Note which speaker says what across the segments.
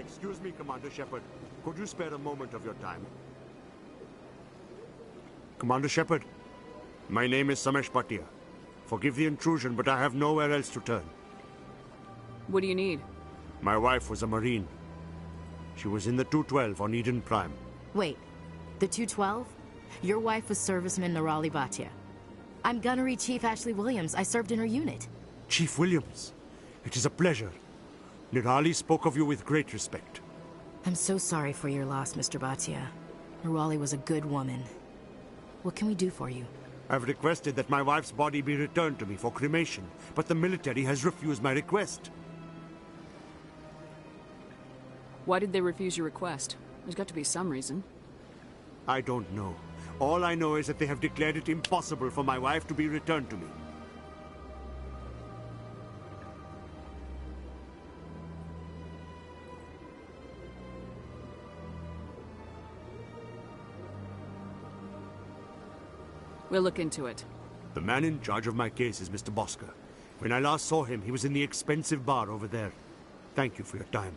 Speaker 1: Excuse me, Commander Shepard. Could you spare a moment of your time? Commander Shepard, my name is Samesh Bhatia. Forgive the intrusion, but I have nowhere else to turn.
Speaker 2: What do you need?
Speaker 1: My wife was a Marine. She was in the 212 on Eden Prime.
Speaker 3: Wait, the 212? Your wife was serviceman Nirali Bhatia. I'm Gunnery Chief Ashley Williams. I served in her unit.
Speaker 1: Chief Williams, it is a pleasure. Nirali spoke of you with great respect.
Speaker 3: I'm so sorry for your loss, Mr. Bhatia. Nirali was a good woman. What can we do for you?
Speaker 1: I've requested that my wife's body be returned to me for cremation, but the military has refused my request.
Speaker 2: Why did they refuse your request? There's got to be some reason.
Speaker 1: I don't know. All I know is that they have declared it impossible for my wife to be returned to me.
Speaker 2: We'll look into it.
Speaker 1: The man in charge of my case is Mr. Bosker. When I last saw him, he was in the expensive bar over there. Thank you for your time.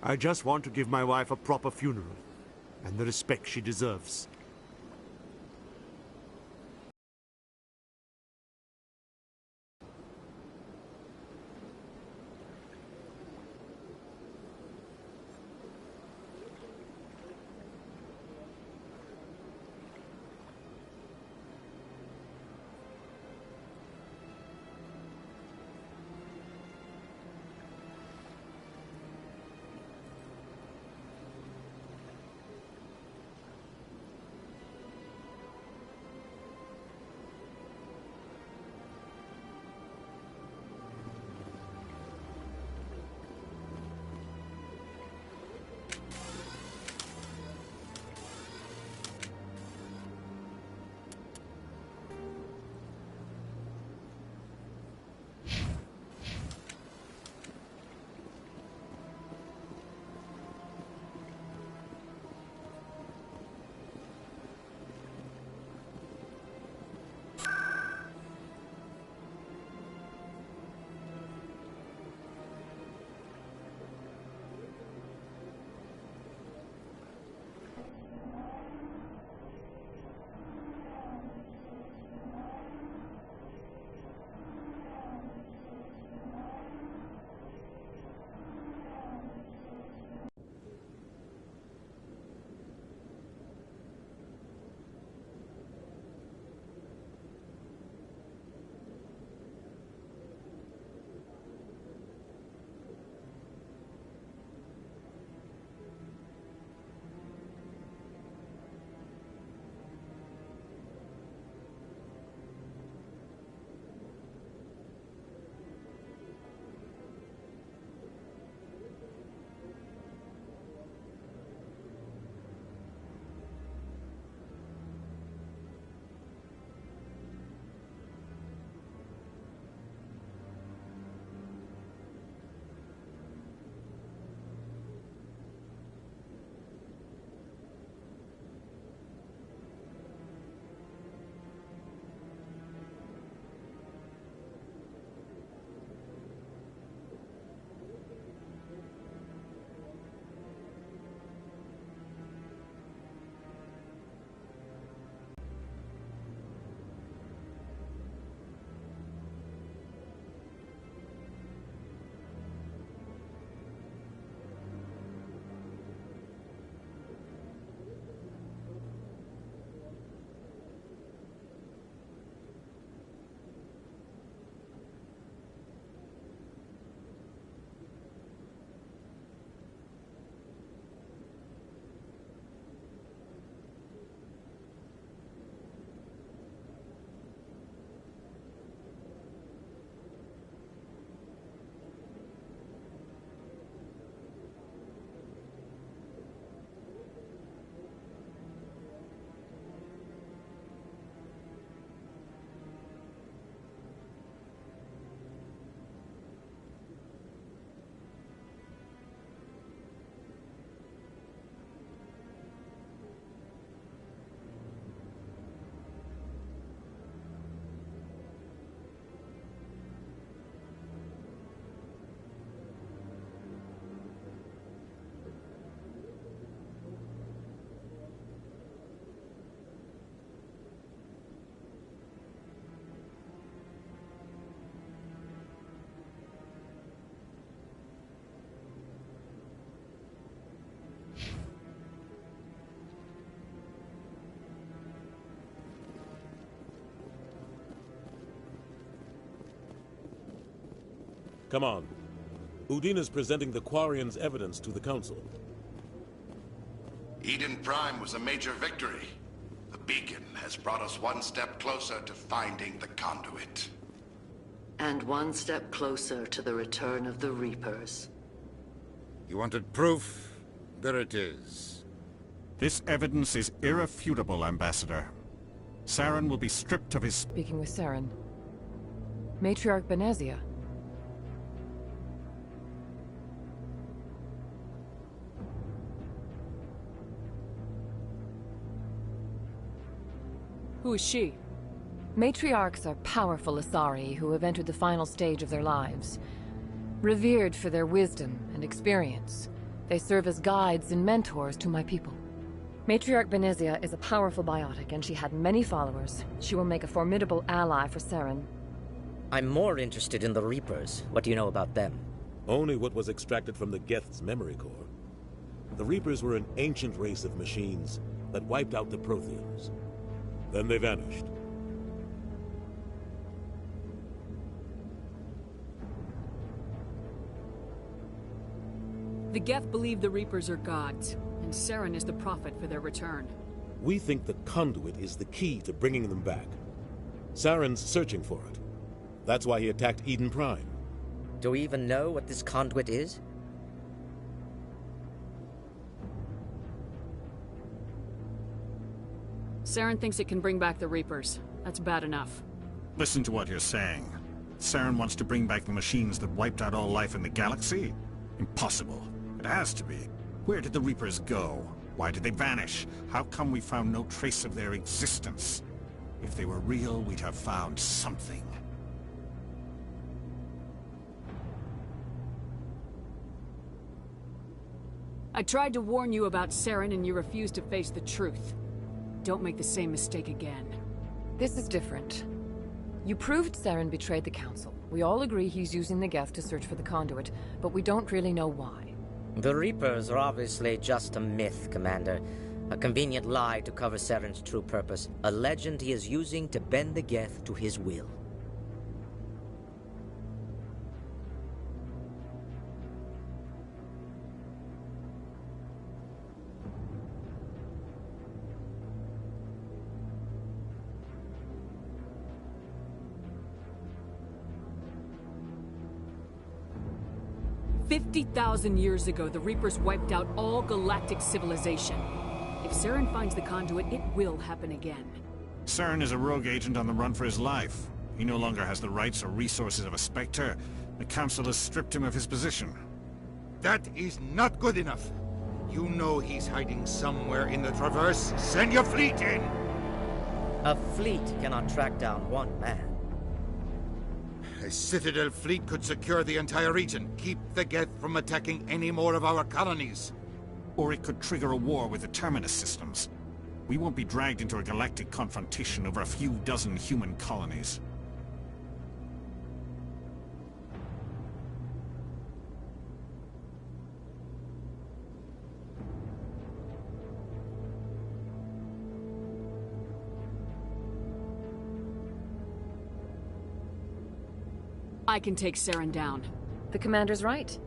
Speaker 1: I just want to give my wife a proper funeral, and the respect she deserves.
Speaker 4: Come on. Udina's presenting the Quarian's evidence to the Council.
Speaker 5: Eden Prime was a major victory. The beacon has brought us one step closer to finding the conduit.
Speaker 6: And one step closer to the return of the Reapers.
Speaker 7: You wanted proof? There it is.
Speaker 8: This evidence is irrefutable, Ambassador. Saren will be stripped of his...
Speaker 9: Speaking with Saren. Matriarch Benezia.
Speaker 2: Who is she?
Speaker 9: Matriarchs are powerful Asari who have entered the final stage of their lives. Revered for their wisdom and experience, they serve as guides and mentors to my people. Matriarch Benezia is a powerful biotic, and she had many followers. She will make a formidable ally for Saren.
Speaker 10: I'm more interested in the Reapers. What do you know about them?
Speaker 4: Only what was extracted from the Geth's memory core. The Reapers were an ancient race of machines that wiped out the Protheans. Then they vanished.
Speaker 2: The Geth believe the Reapers are gods, and Saren is the prophet for their return.
Speaker 4: We think the conduit is the key to bringing them back. Saren's searching for it. That's why he attacked Eden Prime.
Speaker 10: Do we even know what this conduit is?
Speaker 2: Saren thinks it can bring back the Reapers. That's bad enough.
Speaker 8: Listen to what you're saying. Saren wants to bring back the machines that wiped out all life in the galaxy? Impossible. It has to be. Where did the Reapers go? Why did they vanish? How come we found no trace of their existence? If they were real, we'd have found something.
Speaker 2: I tried to warn you about Saren and you refused to face the truth. Don't make the same mistake again.
Speaker 9: This is different. You proved Saren betrayed the Council. We all agree he's using the Geth to search for the conduit, but we don't really know why.
Speaker 10: The Reapers are obviously just a myth, Commander. A convenient lie to cover Saren's true purpose. A legend he is using to bend the Geth to his will.
Speaker 2: "50,000 years ago, the Reapers wiped out all galactic civilization. If Saren finds the conduit, it will happen again."
Speaker 8: Saren is a rogue agent on the run for his life. He no longer has the rights or resources of a Spectre. The Council has stripped him of his position.
Speaker 7: That is not good enough. You know he's hiding somewhere in the Traverse. Send your fleet in!
Speaker 10: A fleet cannot track down one man.
Speaker 7: A Citadel fleet could secure the entire region. Keep the Geth from attacking any more of our colonies.
Speaker 8: Or it could trigger a war with the Terminus systems. We won't be dragged into a galactic confrontation over a few dozen human colonies.
Speaker 2: I can take Saren down.
Speaker 9: The Commander's right.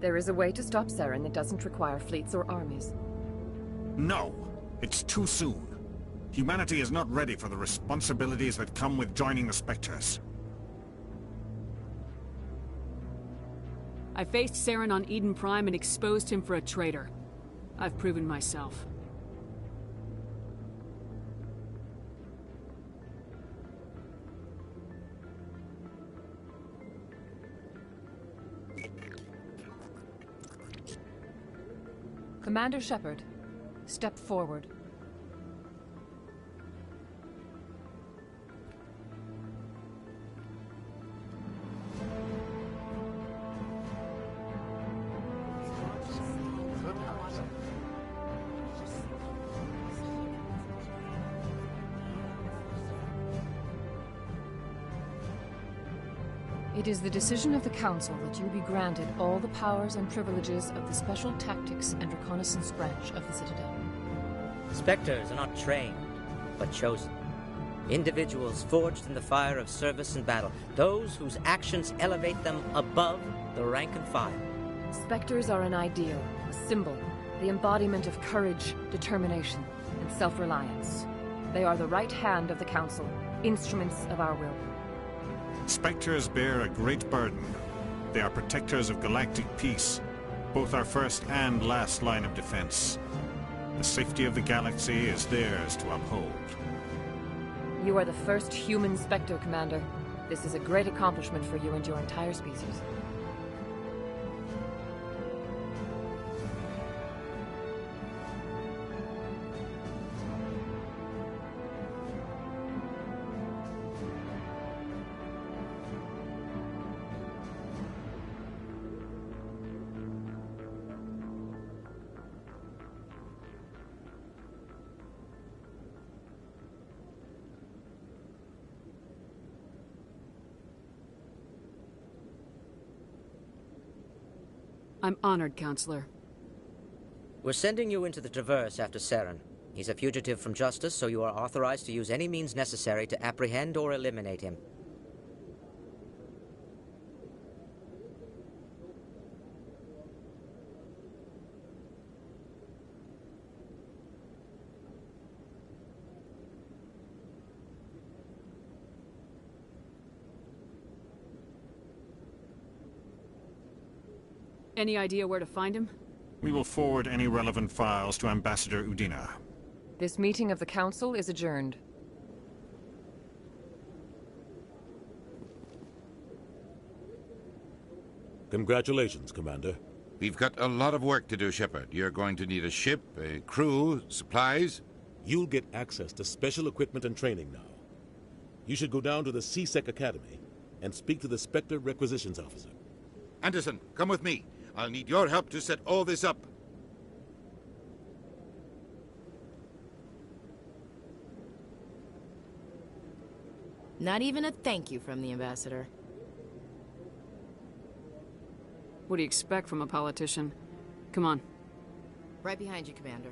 Speaker 9: There is a way to stop Saren that doesn't require fleets or armies.
Speaker 8: No! It's too soon. Humanity is not ready for the responsibilities that come with joining the Spectres.
Speaker 2: I faced Saren on Eden Prime and exposed him for a traitor. I've proven myself.
Speaker 9: Commander Shepard, step forward. It is the decision of the Council that you be granted all the powers and privileges of the Special Tactics and Reconnaissance Branch of the Citadel.
Speaker 10: Spectres are not trained, but chosen. Individuals forged in the fire of service and battle. Those whose actions elevate them above the rank and file.
Speaker 9: Spectres are an ideal, a symbol, the embodiment of courage, determination, and self-reliance. They are the right hand of the Council, instruments of our will.
Speaker 8: Spectres bear a great burden. They are protectors of galactic peace, both our first and last line of defense. The safety of the galaxy is theirs to uphold.
Speaker 9: You are the first human Spectre, Commander. This is a great accomplishment for you and your entire species.
Speaker 2: I'm honored, Counselor.
Speaker 10: We're sending you into the Traverse after Saren. He's a fugitive from justice, so you are authorized to use any means necessary to apprehend or eliminate him.
Speaker 2: Any idea where to find him?
Speaker 8: We will forward any relevant files to Ambassador Udina.
Speaker 9: This meeting of the Council is adjourned.
Speaker 4: Congratulations, Commander.
Speaker 7: We've got a lot of work to do, Shepard. You're going to need a ship, a crew, supplies.
Speaker 4: You'll get access to special equipment and training now. You should go down to the C-Sec Academy and speak to the Spectre Requisitions Officer.
Speaker 7: Anderson, come with me. I'll need your help to set all this up.
Speaker 3: Not even a thank you from the Ambassador.
Speaker 2: What do you expect from a politician? Come on.
Speaker 3: Right behind you, Commander.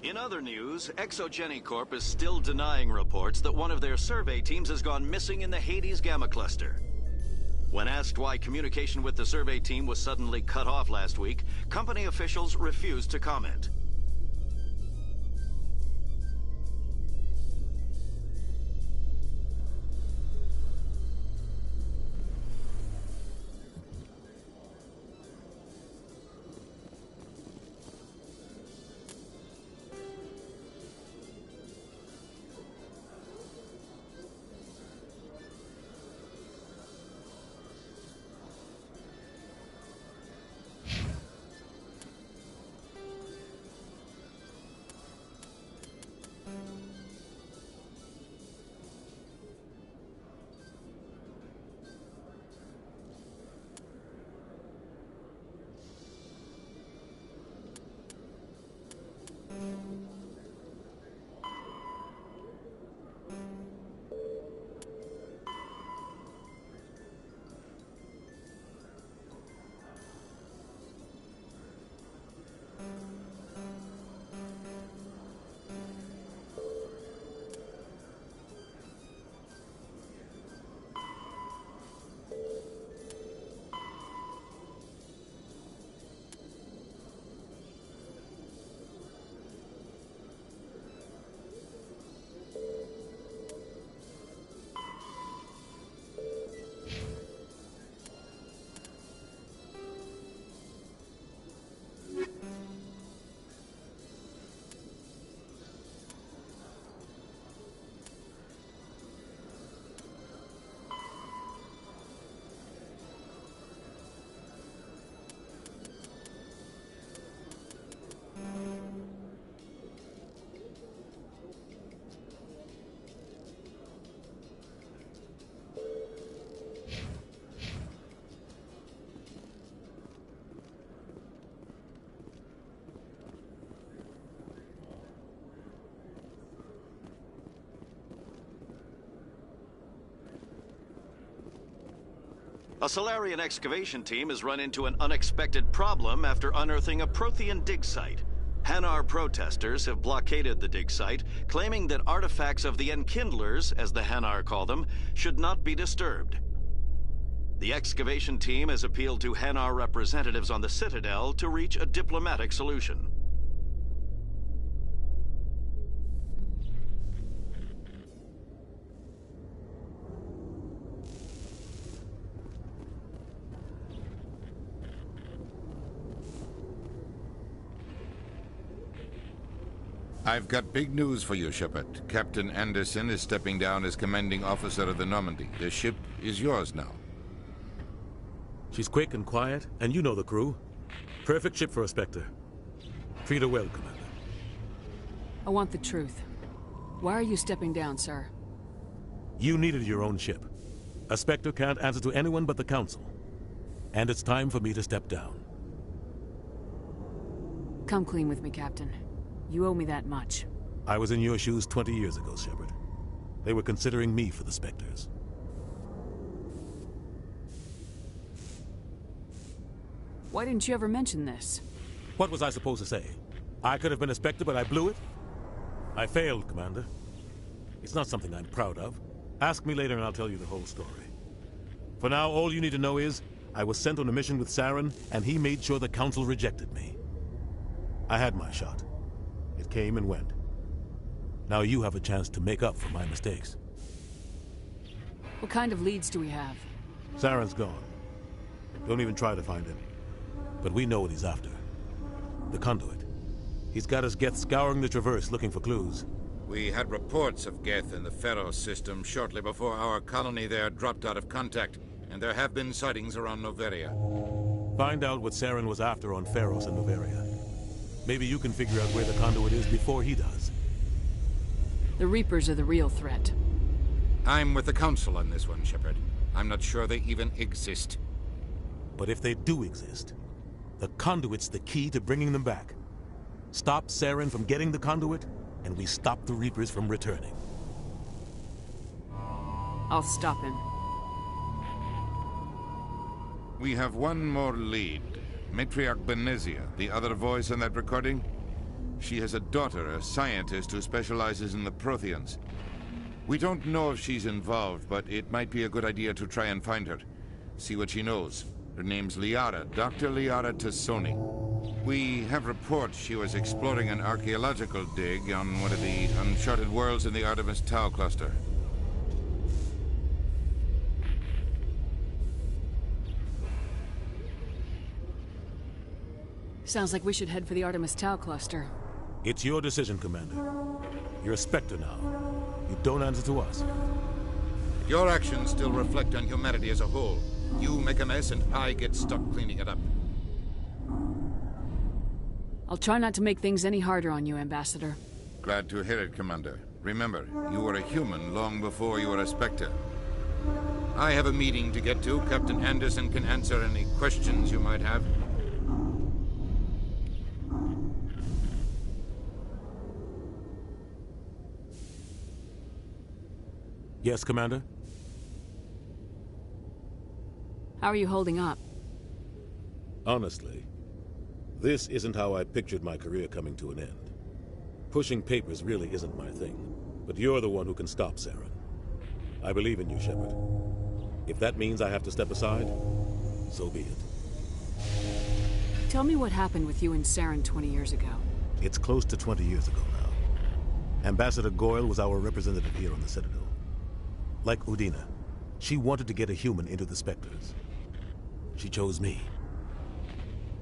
Speaker 11: In other news, Exogeny Corp is still denying reports that one of their survey teams has gone missing in the Hades Gamma Cluster. When asked why communication with the survey team was suddenly cut off last week, company officials refused to comment. A Solarian excavation team has run into an unexpected problem after unearthing a Prothean dig site. Hanar protesters have blockaded the dig site, claiming that artifacts of the Enkindlers, as the Hanar call them, should not be disturbed. The excavation team has appealed to Hanar representatives on the Citadel to reach a diplomatic solution.
Speaker 7: I've got big news for you, Shepard. Captain Anderson is stepping down as commanding officer of the Normandy. The ship is yours now.
Speaker 4: She's quick and quiet, and you know the crew. Perfect ship for a Spectre. Treat her well, Commander.
Speaker 2: I want the truth. Why are you stepping down, sir?
Speaker 4: You needed your own ship. A Spectre can't answer to anyone but the Council. And it's time for me to step down.
Speaker 2: Come clean with me, Captain. You owe me that much.
Speaker 4: I was in your shoes 20 years ago, Shepard. They were considering me for the Spectres.
Speaker 2: Why didn't you ever mention this?
Speaker 4: What was I supposed to say? I could have been a Spectre, but I blew it? I failed, Commander. It's not something I'm proud of. Ask me later and I'll tell you the whole story. For now, all you need to know is, I was sent on a mission with Saren, and he made sure the Council rejected me. I had my shot. It came and went. Now you have a chance to make up for my mistakes.
Speaker 2: What kind of leads do we have?
Speaker 4: Saren's gone. Don't even try to find him. But we know what he's after. The conduit. He's got his Geth scouring the Traverse looking for clues.
Speaker 7: We had reports of Geth in the Pharos system shortly before our colony there dropped out of contact, and there have been sightings around Noveria.
Speaker 4: Find out what Saren was after on Pharos and Noveria. Maybe you can figure out where the conduit is before he does.
Speaker 2: The Reapers are the real threat.
Speaker 7: I'm with the Council on this one, Shepard. I'm not sure they even exist.
Speaker 4: But if they do exist, the conduit's the key to bringing them back. Stop Saren from getting the conduit, and we stop the Reapers from returning.
Speaker 2: I'll stop him.
Speaker 7: We have one more lead. Matriarch Benezia, the other voice in that recording. She has a daughter, a scientist who specializes in the Protheans. We don't know if she's involved, but it might be a good idea to try and find her. See what she knows. Her name's Liara, Dr. Liara Tassoni. We have reports she was exploring an archaeological dig on one of the uncharted worlds in the Artemis Tau cluster.
Speaker 2: Sounds like we should head for the Artemis Tau cluster.
Speaker 4: It's your decision, Commander. You're a Spectre now. You don't answer to us.
Speaker 7: Your actions still reflect on humanity as a whole. You make a mess and I get stuck cleaning it up.
Speaker 2: I'll try not to make things any harder on you, Ambassador.
Speaker 7: Glad to hear it, Commander. Remember, you were a human long before you were a Spectre. I have a meeting to get to. Captain Anderson can answer any questions you might have.
Speaker 4: Yes, Commander?
Speaker 2: How are you holding up?
Speaker 4: Honestly, this isn't how I pictured my career coming to an end. Pushing papers really isn't my thing, but you're the one who can stop Saren. I believe in you, Shepard. If that means I have to step aside, so be it.
Speaker 2: Tell me what happened with you and Saren 20 years ago.
Speaker 4: It's close to 20 years ago now. Ambassador Goyle was our representative here on the Citadel. Like Udina, she wanted to get a human into the Spectres. She chose me.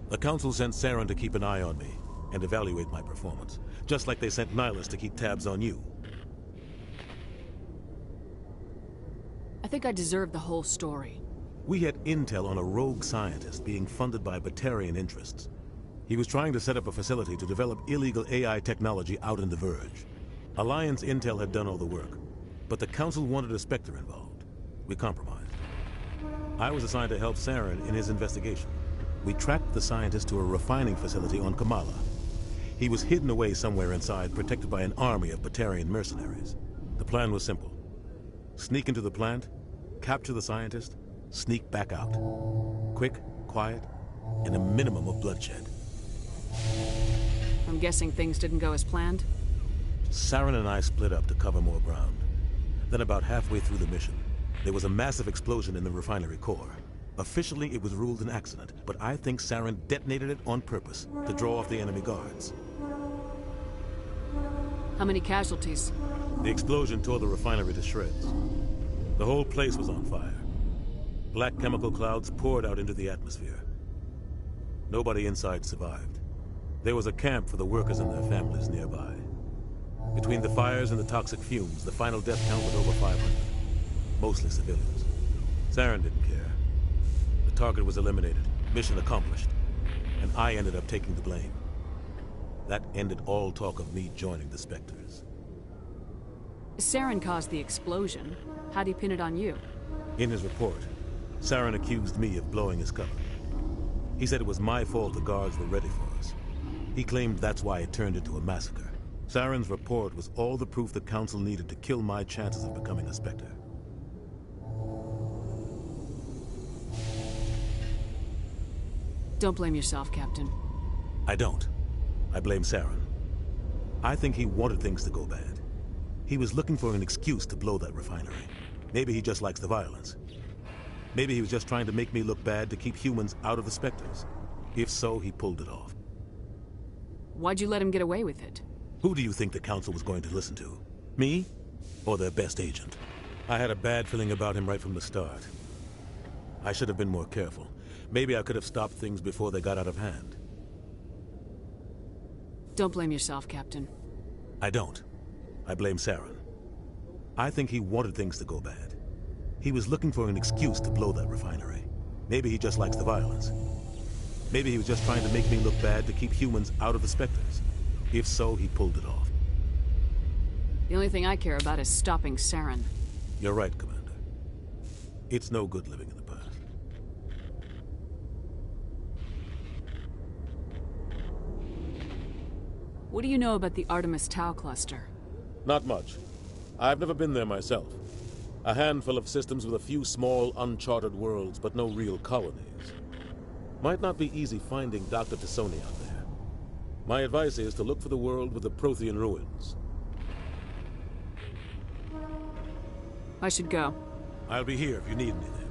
Speaker 4: The Council sent Saren to keep an eye on me and evaluate my performance, just like they sent Nihilus to keep tabs on you.
Speaker 2: I think I deserve the whole story.
Speaker 4: We had intel on a rogue scientist being funded by Batarian interests. He was trying to set up a facility to develop illegal AI technology out in the Verge. Alliance intel had done all the work, but the Council wanted a Spectre involved. We compromised. I was assigned to help Saren in his investigation. We tracked the scientist to a refining facility on Kamala. He was hidden away somewhere inside, protected by an army of Batarian mercenaries. The plan was simple. Sneak into the plant, capture the scientist, sneak back out. Quick, quiet, and a minimum of bloodshed.
Speaker 2: I'm guessing things didn't go as planned?
Speaker 4: Saren and I split up to cover more ground. Then about halfway through the mission, there was a massive explosion in the refinery core. Officially, it was ruled an accident, but I think Saren detonated it on purpose to draw off the enemy guards.
Speaker 2: How many casualties?
Speaker 4: The explosion tore the refinery to shreds. The whole place was on fire. Black chemical clouds poured out into the atmosphere. Nobody inside survived. There was a camp for the workers and their families nearby. Between the fires and the toxic fumes, the final death count was over 500. Mostly civilians. Saren didn't care. The target was eliminated, mission accomplished, and I ended up taking the blame. That ended all talk of me joining the Spectres.
Speaker 2: Saren caused the explosion. How'd he pin it on you?
Speaker 4: In his report, Saren accused me of blowing his cover. He said it was my fault the guards were ready for us. He claimed that's why it turned into a massacre. Saren's report was all the proof the Council needed to kill my chances of becoming a Spectre.
Speaker 2: Don't blame yourself, Captain.
Speaker 4: I don't. I blame Saren. I think he wanted things to go bad. He was looking for an excuse to blow that refinery. Maybe he just likes the violence. Maybe he was just trying to make me look bad to keep humans out of the Spectres. If so, he pulled it off.
Speaker 2: Why'd you let him get away with it?
Speaker 4: Who do you think the Council was going to listen to? Me? Or their best agent? I had a bad feeling about him right from the start. I should have been more careful. Maybe I could have stopped things before they got out of hand.
Speaker 2: Don't blame yourself, Captain.
Speaker 4: I don't. I blame Saren. I think he wanted things to go bad. He was looking for an excuse to blow that refinery. Maybe he just likes the violence. Maybe he was just trying to make me look bad to keep humans out of the Spectres. If so, he pulled it off.
Speaker 2: The only thing I care about is stopping Saren.
Speaker 4: You're right, Commander. It's no good living in the past.
Speaker 2: What do you know about the Artemis Tau cluster?
Speaker 4: Not much. I've never been there myself. A handful of systems with a few small, uncharted worlds, but no real colonies. Might not be easy finding Dr. Tassoni out there. My advice is to look for the world with the Prothean ruins.
Speaker 2: I should go.
Speaker 4: I'll be here if you need anything.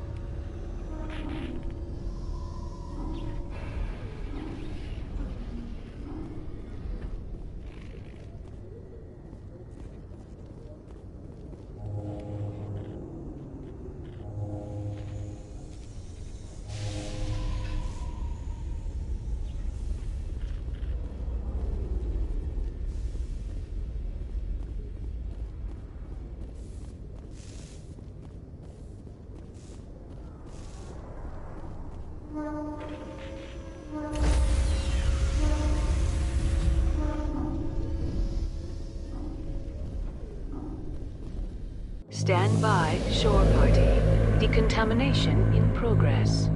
Speaker 2: Stand by, shore party. Decontamination in progress.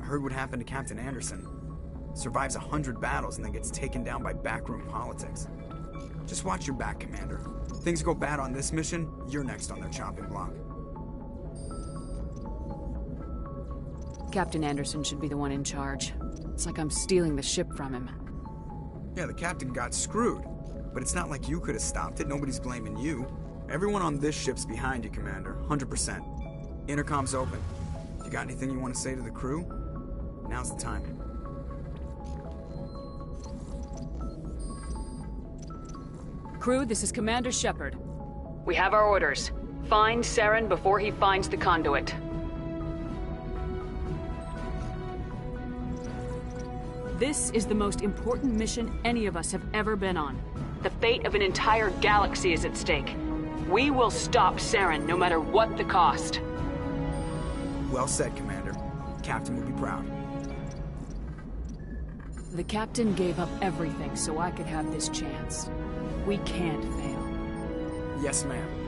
Speaker 12: I heard what happened to Captain Anderson. Survives 100 battles and then gets taken down by backroom politics. Just watch your back, Commander. Things go bad on this mission, you're next on their chopping block.
Speaker 2: Captain Anderson should be the one in charge. It's like I'm stealing the ship from him.
Speaker 12: Yeah, the captain got screwed. But it's not like you could have stopped it. Nobody's blaming you. Everyone on this ship's behind you, Commander. 100%. Intercom's open. If you got anything you want to say to the crew, now's the time.
Speaker 2: Crew, this is Commander Shepard. We have our orders. Find Saren before he finds the conduit. This is the most important mission any of us have ever been on. The fate of an entire galaxy is at stake. We will stop Saren no matter what the cost.
Speaker 12: Well said, Commander. Captain will be proud.
Speaker 2: The captain gave up everything so I could have this chance. We can't fail.
Speaker 12: Yes, ma'am.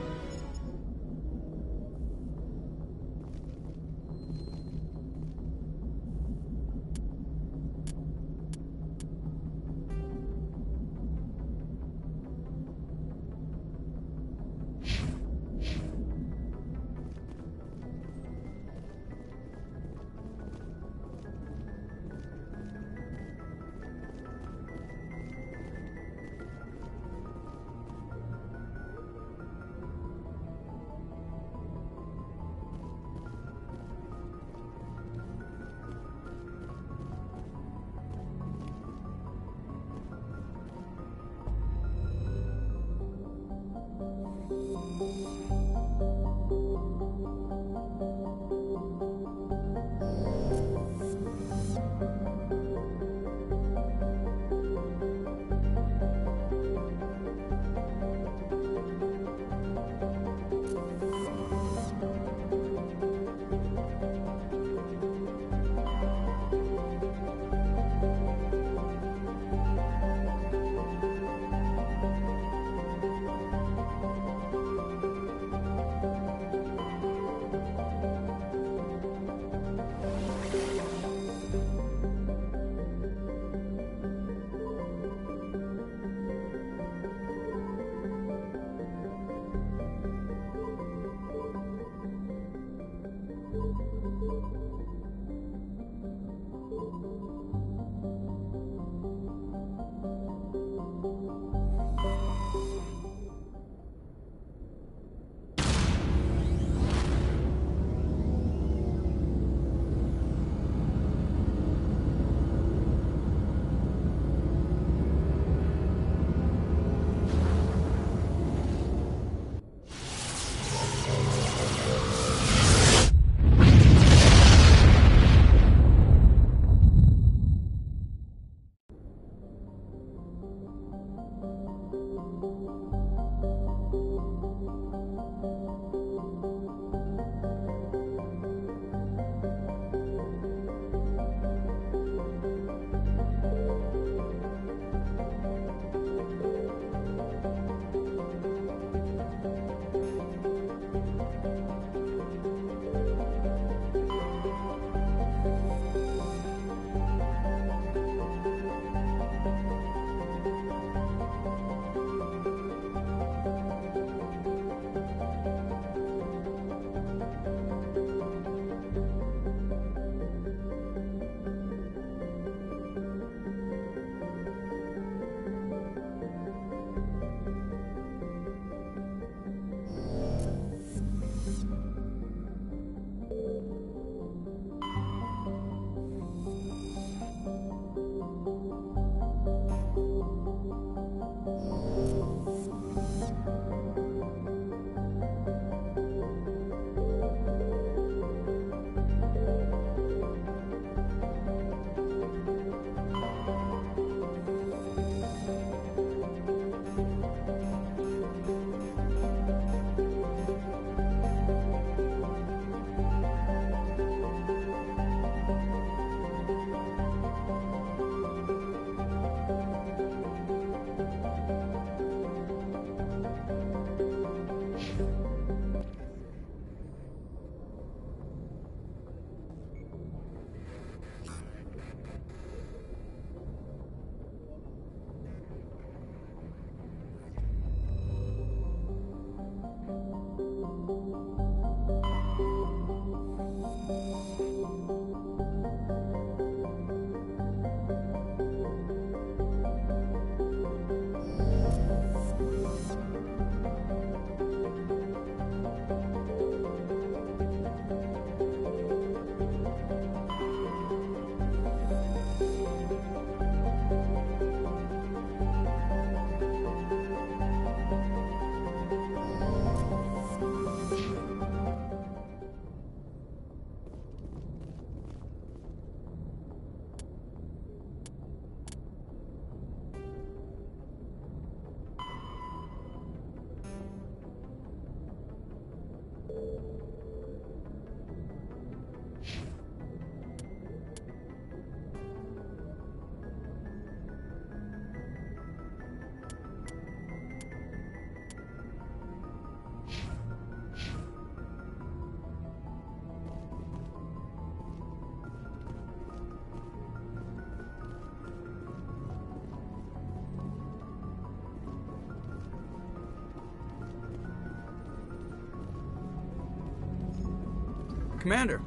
Speaker 12: Commander,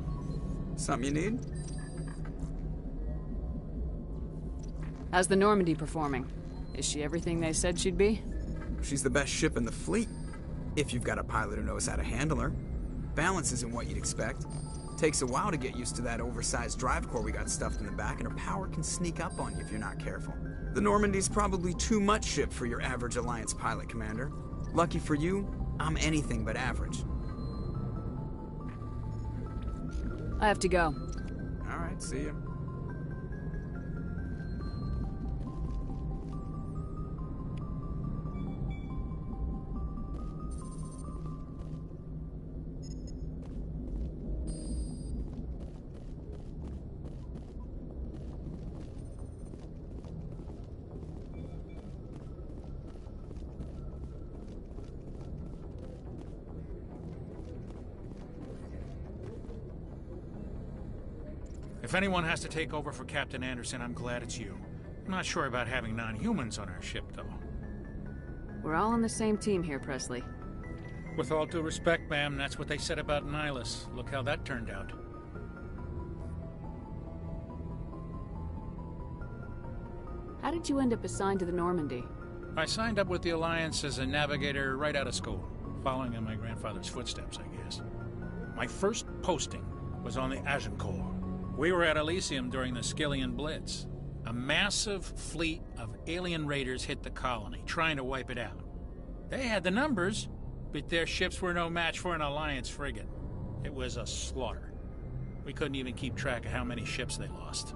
Speaker 12: something you need?
Speaker 2: How's the Normandy performing? Is she everything they said she'd be?
Speaker 12: She's the best ship in the fleet, if you've got a pilot who knows how to handle her. Balance isn't what you'd expect. Takes a while to get used to that oversized drive core we got stuffed in the back, and her power can sneak up on you if you're not careful. The Normandy's probably too much ship for your average Alliance pilot, Commander. Lucky for you, I'm anything but average.
Speaker 2: I have to go.
Speaker 12: All right, see ya.
Speaker 13: If anyone has to take over for Captain Anderson, I'm glad it's you. I'm not sure about having non-humans on our ship, though.
Speaker 2: We're all on the same team here, Presley.
Speaker 13: With all due respect, ma'am, that's what they said about Nihilus. Look how that turned out.
Speaker 2: How did you end up assigned to the Normandy?
Speaker 13: I signed up with the Alliance as a navigator right out of school, following in my grandfather's footsteps, I guess. My first posting was on the Agincourt. We were at Elysium during the Skillian Blitz. A massive fleet of alien raiders hit the colony, trying to wipe it out. They had the numbers, but their ships were no match for an Alliance frigate. It was a slaughter. We couldn't even keep track of how many ships they lost.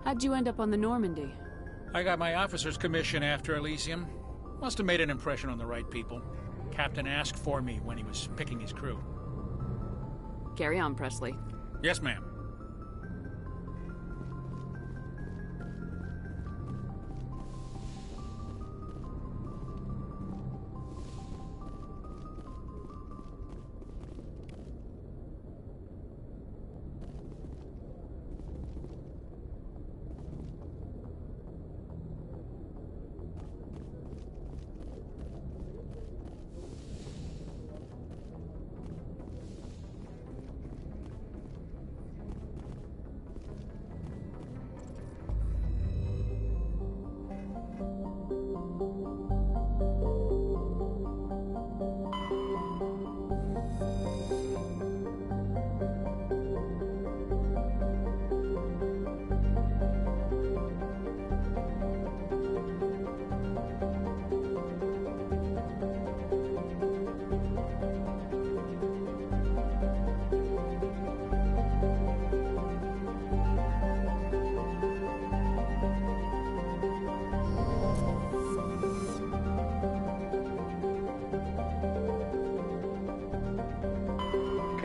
Speaker 2: How'd you end up on the Normandy?
Speaker 13: I got my officer's commission after Elysium. Must have made an impression on the right people. Captain asked for me when he was picking his crew.
Speaker 2: Carry on, Presley.
Speaker 13: Yes, ma'am.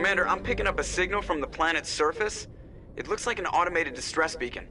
Speaker 12: Commander, I'm picking up a signal from the planet's surface. It looks like an automated distress beacon.